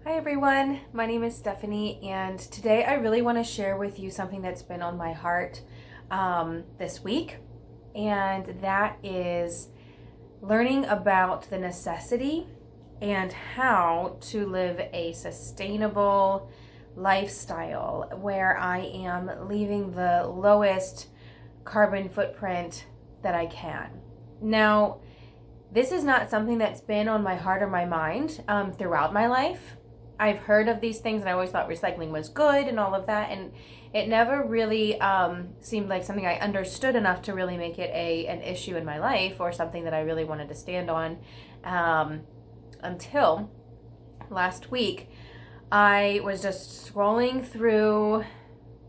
Hi everyone, my name is Stephanie, and today I really want to share with you something that's been on my heart this week, and that is learning about the necessity and how to live a sustainable lifestyle where I am leaving the lowest carbon footprint that I can. Now, this is not something that's been on my heart or my mind throughout my life. I've heard of these things and I always thought recycling was good and all of that, and it never really seemed like something I understood enough to really make it an issue in my life or something that I really wanted to stand on until last week. I was just scrolling through,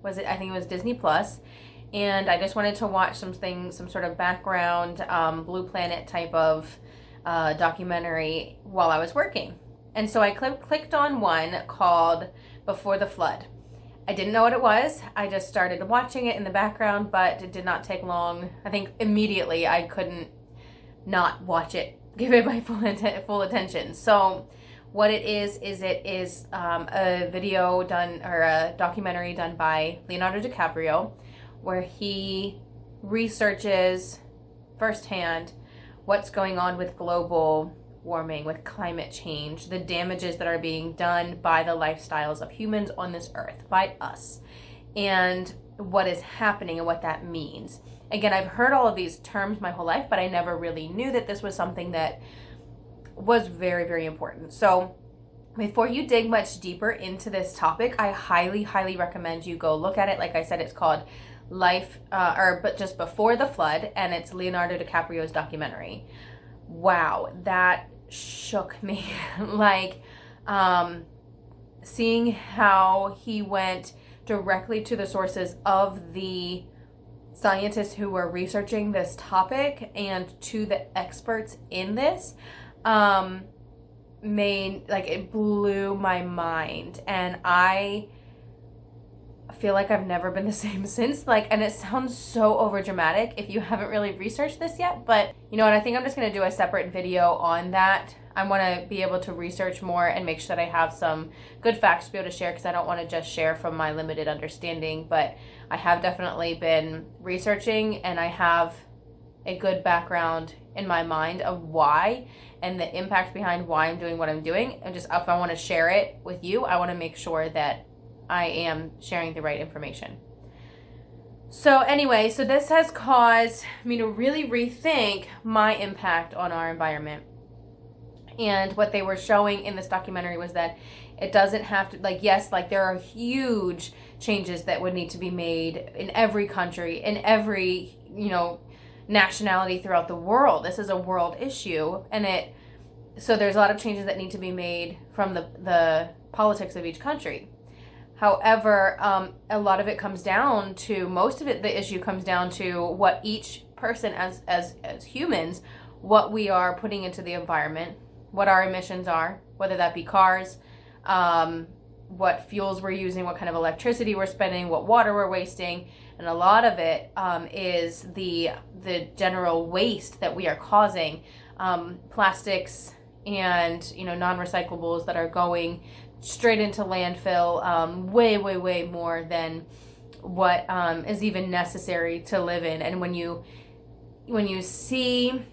I think it was Disney Plus, and I just wanted to watch some sort of background Blue Planet type of documentary while I was working. And so I clicked on one called Before the Flood. I didn't know what it was. I just started watching it in the background, but it did not take long. I think immediately I couldn't not watch it, give it my full attention. So what it is a video done, or a documentary done by Leonardo DiCaprio, where he researches firsthand what's going on with global warming, with climate change, the damages that are being done by the lifestyles of humans on this earth, by us, and what is happening and what that means. Again, I've heard all of these terms my whole life, but I never really knew that this was something that was very, very important. So before you dig much deeper into this topic, I highly, highly recommend you go look at it. Like I said, it's called but just Before the Flood, and it's Leonardo DiCaprio's documentary. Wow, that shook me. Like, seeing how he went directly to the sources of the scientists who were researching this topic and to the experts in this, it blew my mind. And I feel like I've never been the same since. And it sounds so overdramatic if you haven't really researched this yet, but you know what, I think I'm just going to do a separate video on that. I want to be able to research more and make sure that I have some good facts to be able to share, because I don't want to just share from my limited understanding, but I have definitely been researching and I have a good background in my mind of why and the impact behind why I'm doing what I'm doing. And just if I want to share it with you, I want to make sure that I am sharing the right information. So anyway, so this has caused me to really rethink my impact on our environment. And what they were showing in this documentary was that it doesn't have to, yes, there are huge changes that would need to be made in every country, in every, nationality throughout the world. This is a world issue, and so there's a lot of changes that need to be made from the politics of each country. However, a lot of it comes down to, most of it, the issue comes down to what each person as humans, what we are putting into the environment, what our emissions are, whether that be cars, what fuels we're using, what kind of electricity we're spending, what water we're wasting. And a lot of it is the general waste that we are causing, plastics and non-recyclables that are going straight into landfill, way more than what is even necessary to live in. And when you see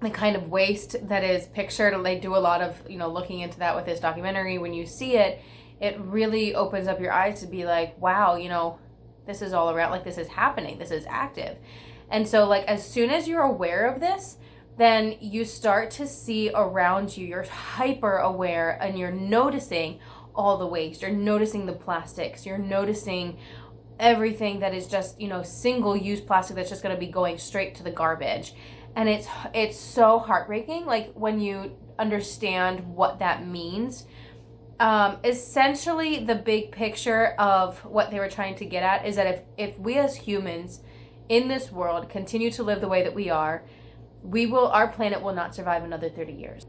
the kind of waste that is pictured, they do a lot of looking into that with this documentary. When you see it, it really opens up your eyes to be like, wow, this is all around, this is happening, this is active. And so as soon as you're aware of this, then you start to see around you, you're hyper aware, and you're noticing all the waste, you're noticing the plastics, you're noticing everything that is just, single-use plastic that's just going to be going straight to the garbage. And it's so heartbreaking, when you understand what that means. Essentially, the big picture of what they were trying to get at is that if we as humans in this world continue to live the way that we are, our planet will not survive another 30 years.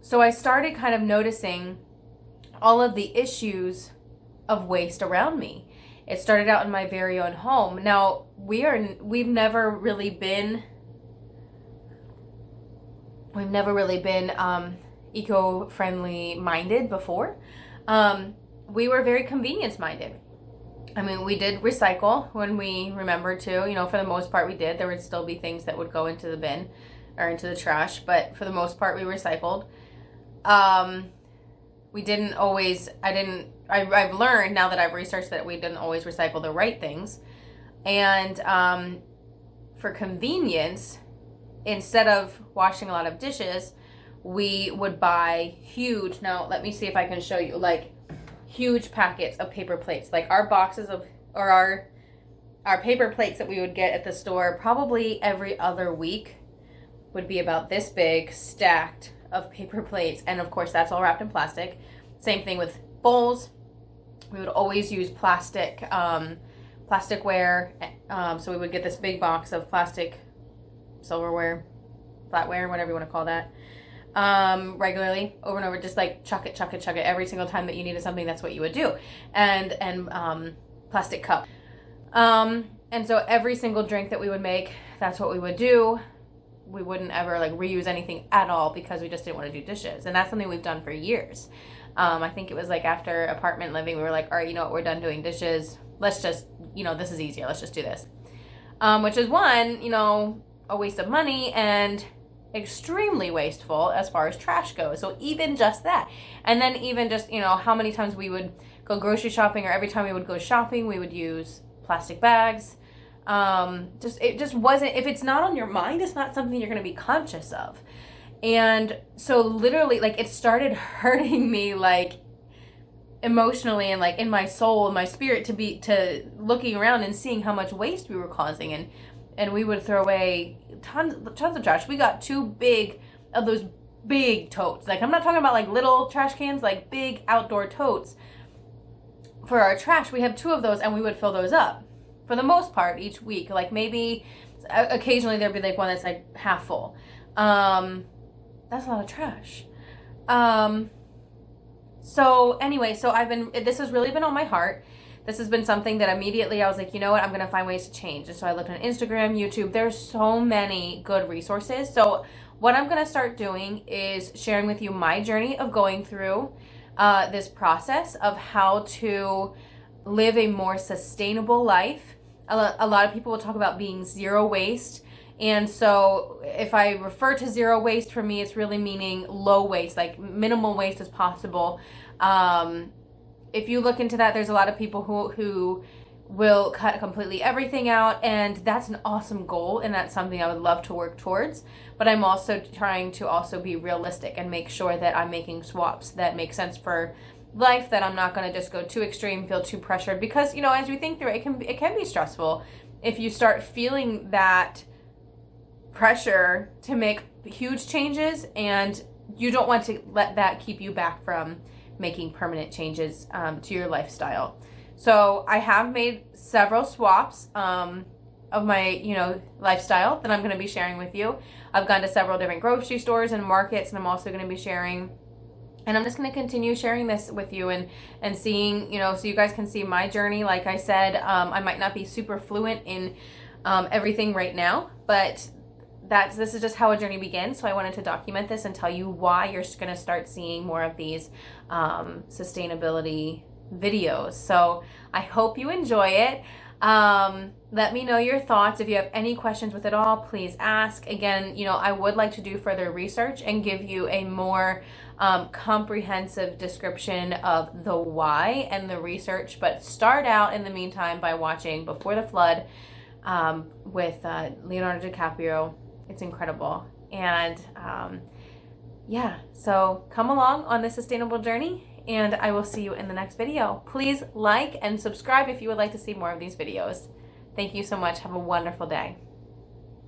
So I started kind of noticing all of the issues of waste around me. It started out in my very own home. Now, we've never really been eco-friendly minded before. We were very convenience minded. I mean, we did recycle when we remembered to, you know, for the most part we did. There would still be things that would go into the bin or into the trash, but for the most part we recycled. We didn't always, I've learned now that I've researched that we didn't always recycle the right things. And for convenience, instead of washing a lot of dishes, we would buy huge, now let me see if I can show you, like huge packets of paper plates. Like our boxes of, or our paper plates that we would get at the store probably every other week would be about this big, stacked of paper plates. And of course that's all wrapped in plastic. Same thing with bowls. We would always use plasticware. So we would get this big box of plastic silverware, flatware, whatever you want to call that, regularly, over and over, just like chuck it every single time that you needed something. That's what you would do. And plastic cup. And so every single drink that we would make, that's what we would do. We wouldn't ever like reuse anything at all because we just didn't want to do dishes. And that's something we've done for years. I think it was like after apartment living, we were like, all right, you know what, we're done doing dishes. Let's just, you know, this is easier. Let's just do this. Which is one, you know, a waste of money and extremely wasteful as far as trash goes. So even just that. And then even just, you know, how many times we would go grocery shopping, or every time we would go shopping, we would use plastic bags. It just wasn't, if it's not on your mind, it's not something you're going to be conscious of. And so literally, like, it started hurting me, like, emotionally and like in my soul and my spirit, to looking around and seeing how much waste we were causing. And we would throw away tons of trash. We got 2 big of those big totes. Like, I'm not talking about like little trash cans, like big outdoor totes for our trash. We have 2 of those, and we would fill those up for the most part each week. Like maybe occasionally there'd be like one that's like half full. That's a lot of trash. So anyway, this has really been on my heart. This has been something that immediately I was like, you know what, I'm going to find ways to change. And so I looked on Instagram, YouTube. There's so many good resources. So what I'm going to start doing is sharing with you my journey of going through this process of how to live a more sustainable life. A lot of people will talk about being zero waste. And so if I refer to zero waste, for me, it's really meaning low waste, like minimal waste as possible. If you look into that, there's a lot of people who will cut completely everything out, and that's an awesome goal, and that's something I would love to work towards. But I'm also trying to also be realistic and make sure that I'm making swaps that make sense for life, that I'm not going to just go too extreme, feel too pressured, because, you know, as we think through it, it can be stressful if you start feeling that pressure to make huge changes, and you don't want to let that keep you back from making permanent changes to your lifestyle. So I have made several swaps of my, you know, lifestyle that I'm going to be sharing with you. I've gone to several different grocery stores and markets, and I'm also going to be sharing, and I'm just going to continue sharing this with you and seeing, you know, so you guys can see my journey. Like I said, I might not be super fluent in everything right now, but this is just how a journey begins. So I wanted to document this and tell you why you're going to start seeing more of these sustainability videos. So I hope you enjoy it. Let me know your thoughts. If you have any questions with it all, please ask. Again, you know, I would like to do further research and give you a more comprehensive description of the why and the research, but start out in the meantime by watching Before the Flood with Leonardo DiCaprio. It's incredible. And yeah, so come along on this sustainable journey, and I will see you in the next video. Please like and subscribe if you would like to see more of these videos. Thank you so much. Have a wonderful day.